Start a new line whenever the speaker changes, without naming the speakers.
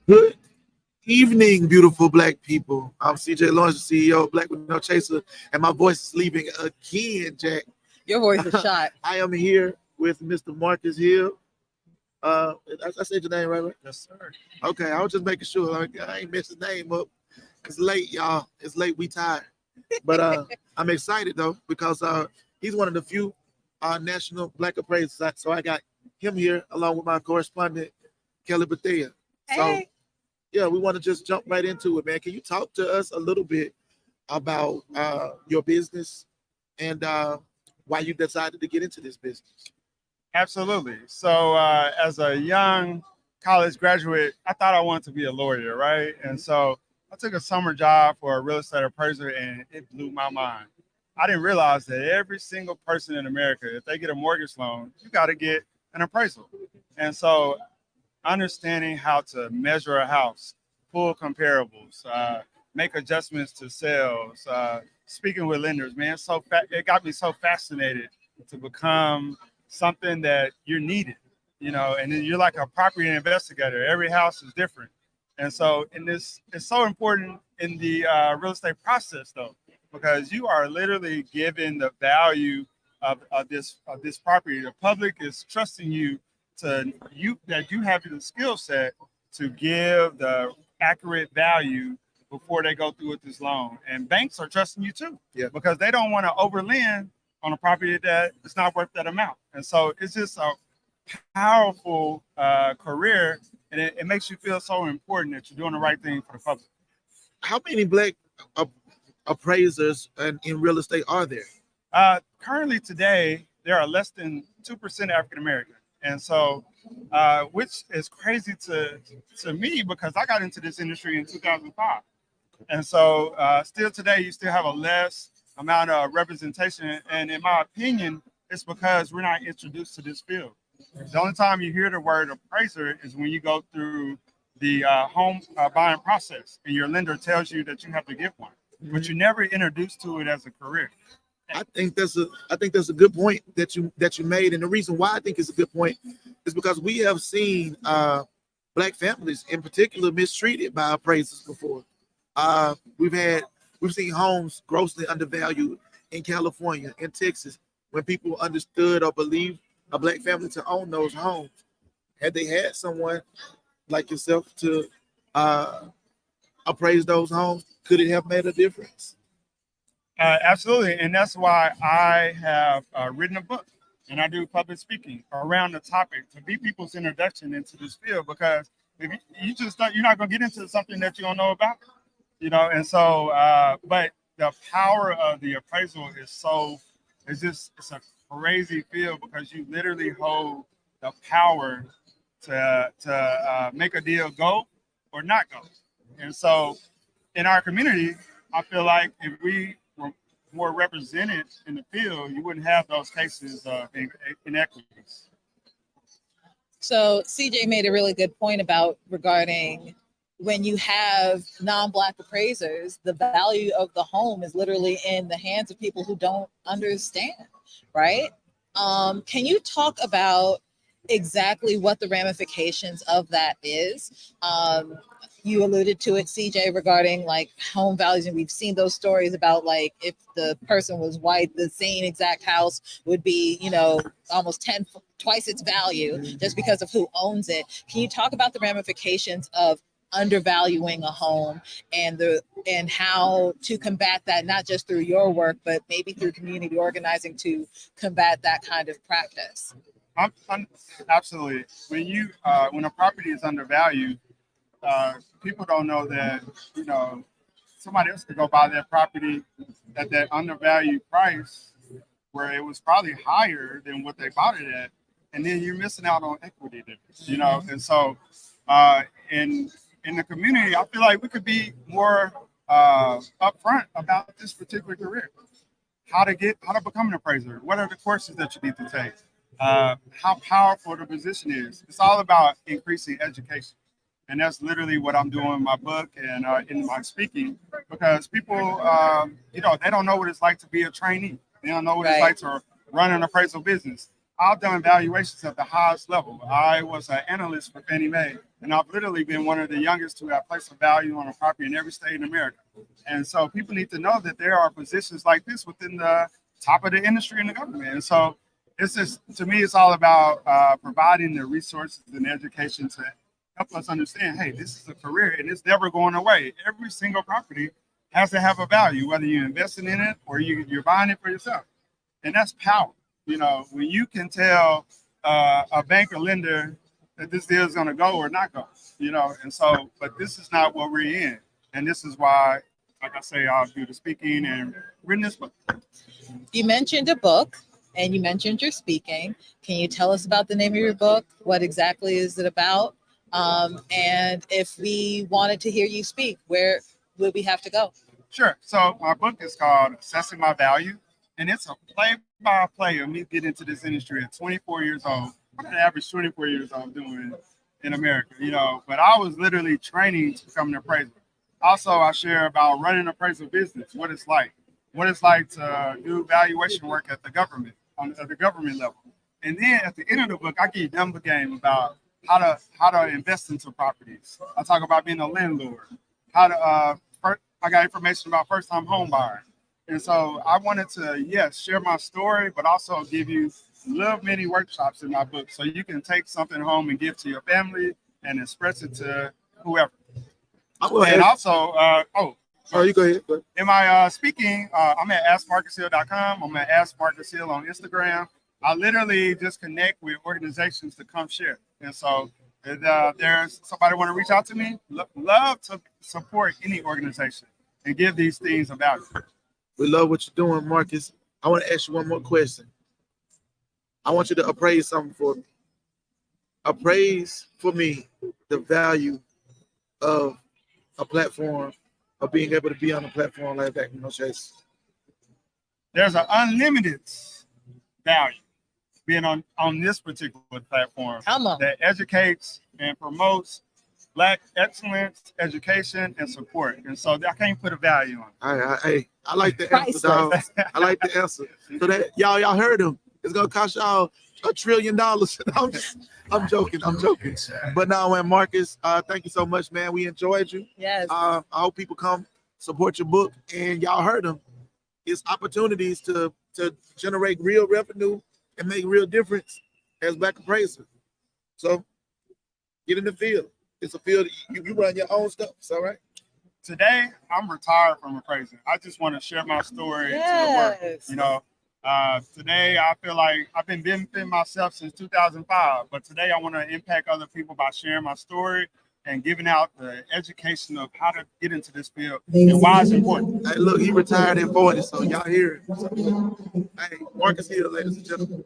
Good evening, beautiful black people. I'm CJ Lawrence, the CEO of Black with No Chaser, and my voice is leaving again, Jack.
Your voice is shot.
I am here with Mr. Marcus Hill. I said your name right?
Yes, sir.
Okay, I was just making sure I ain't messed his name up. It's late, y'all. It's late. We tired. But I'm excited though because he's one of the few national black appraisers. So I got him here along with my correspondent Kelly Bethea. So
Hey.
yeah, we want to just jump right into it, man. Can you talk to us a little bit about your business and why you decided to get into this business?
Absolutely. So as a young college graduate, I thought I wanted to be a lawyer, right? And so I took a summer job for a real estate appraiser, and it blew my mind. I didn't realize that every single person in America, if they get a mortgage loan, you got to get an appraisal. And so understanding how to measure a house, pull comparables, make adjustments to sales, speaking with lenders, man, it got me so fascinated to become something that you're needed, and then you're like a property investigator. Every house is different. And so it's so important in the real estate process though, because you are literally giving the value of this property. The public is trusting you that you have the skill set to give the accurate value before they go through with this loan. And banks are trusting you too, because they don't want to overlend on a property that is not worth that amount. And so it's just a powerful career, and it makes you feel so important that you're doing the right thing for the public.
How many black appraisers in real estate are there?
Currently today, there are less than 2% African American. And so, which is crazy to me because I got into this industry in 2005. And so still today, you still have a less amount of representation. And in my opinion, it's because we're not introduced to this field. The only time you hear the word appraiser is when you go through the home buying process and your lender tells you that you have to get one, but you're never introduced to it as a career.
I think that's a good point that you made, and the reason why I think it's a good point is because we have seen black families in particular mistreated by appraisers before. We've seen homes grossly undervalued in California, in Texas, when people understood or believed a black family to own those homes. Had they had someone like yourself to appraise those homes, could it have made a difference?
Absolutely. And that's why I have written a book and I do public speaking around the topic to be people's introduction into this field, because if you're not going to get into something that you don't know about, and so, but the power of the appraisal it's a crazy field because you literally hold the power to make a deal go or not go. And so in our community, I feel like if we were more represented in the field, you wouldn't have those cases of inequities.
So CJ made a really good point regarding when you have non-Black appraisers, the value of the home is literally in the hands of people who don't understand, right? Can you talk about exactly what the ramifications of that is? You alluded to it, CJ, regarding like home values, and we've seen those stories about like if the person was white, the same exact house would be, almost twice its value just because of who owns it. Can you talk about the ramifications of undervaluing a home, and how to combat that, not just through your work, but maybe through community organizing to combat that kind of practice.
Absolutely. When a property is undervalued, people don't know that, somebody else could go buy that property at that undervalued price where it was probably higher than what they bought it at. And then you're missing out on equity there, And so in the community, I feel like we could be more upfront about this particular career. How to become an appraiser. What are the courses that you need to take? How powerful the position is. It's all about increasing education. And that's literally what I'm doing in my book and in my speaking, because people, they don't know what it's like to be a trainee. They don't know what it's like to run an appraisal business. I've done valuations at the highest level. I was an analyst for Fannie Mae, and I've literally been one of the youngest to have placed a value on a property in every state in America. And so people need to know that there are positions like this within the top of the industry in the government. And so it's just, to me, it's all about providing the resources and education to help us understand, hey, this is a career and it's never going away. Every single property has to have a value, whether you're investing in it or you're buying it for yourself. And that's power. When you can tell a bank or lender that this deal is going to go or not go, and so, but this is not what we're in. And this is why, like I say, I'll do the speaking and written this book.
You mentioned a book and you mentioned your speaking. Can you tell us about the name of your book? What exactly is it about? And if we wanted to hear you speak, where would we have to go?
Sure. So my book is called Assessing My Value, and it's a play-by-play of me getting into this industry at 24 years old. I'm an average 24 years old doing it in America, but I was literally training to become an appraiser. Also, I share about running an appraisal business, what it's like to do valuation work at the government, at the government level. And then at the end of the book, I give them the game about how to invest into properties. I talk about being a landlord, I got information about first-time home buyer. And so I wanted to, share my story, but also give you little mini workshops in my book so you can take something home and give to your family and express it to whoever. And also,
you go ahead.
In my speaking, I'm at askmarcushill.com. I'm at askmarcushill on Instagram. I literally just connect with organizations to come share. And so if there's somebody want to reach out to me, love to support any organization and give these things a value.
We love what you're doing, Marcus. I want to ask you one more question. I want you to appraise something for me. Appraise for me the value of a platform, of being able to be on a platform like that, Chase.
There's an unlimited value being on this particular platform that educates and promotes Black excellence, education, and support. And so I can't put a value on it.
I like the answer, dog. I like the answer. So that y'all heard him. It's gonna cost y'all $1 trillion. I'm joking. But now, man, Marcus, thank you so much, man. We enjoyed you.
Yes.
I hope people come support your book. And y'all heard him. It's opportunities to generate real revenue and make real difference as Black appraisers. So get in the field. It's a field you run your own stuff. It's all right.
Today, I'm retired from appraising. I just want to share my story to the world. Today, I feel like I've been benefiting myself since 2005. But today, I want to impact other people by sharing my story and giving out the education of how to get into this field and why it's important.
Hey, look, he retired at 40, so y'all hear it. So, hey, Marcus Hill, ladies and gentlemen.